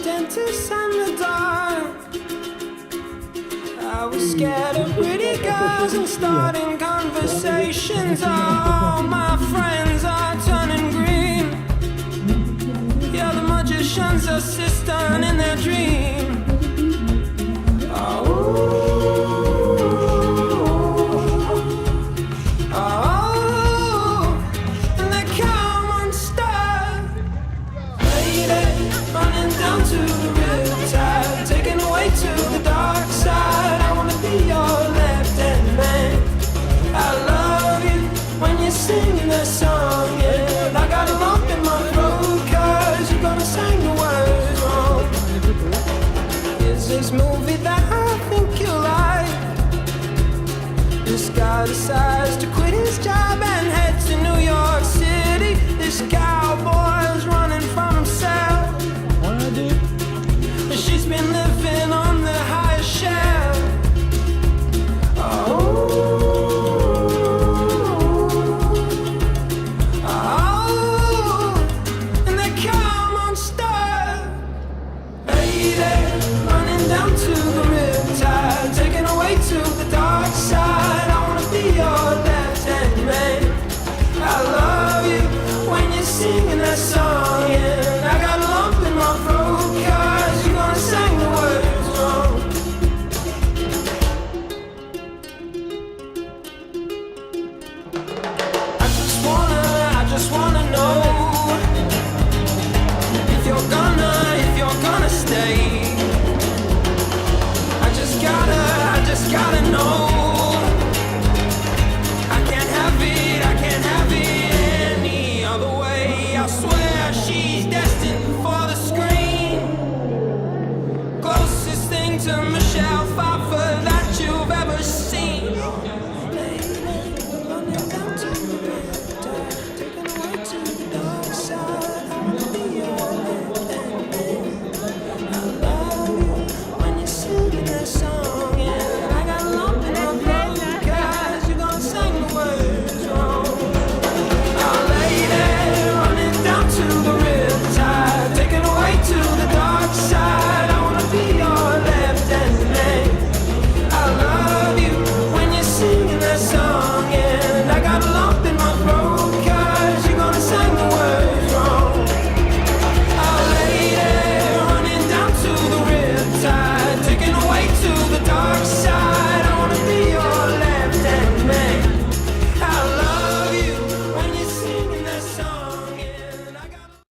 dentist and the dark. I was scared of pretty girls and starting conversations. All my friends are turning green. Yeah, the magician's assistant in their dream. Singing that song, yeah. I got a lump in my throat, 'cause you're gonna sing the words wrong. Is this movie that I think you like? This guy decides to quit his job and head to New York City. This cowboy's running from himself. She's been living on the highest shelf. Singing that song, yeah. I got a lump in my throat, 'cause you're gonna sing the words wrong. I just wanna know if you're gonna stay. I just gotta know. I can't have it any other way. I swear she's destined for the screen. Closest thing to Michelle Pfeiffer that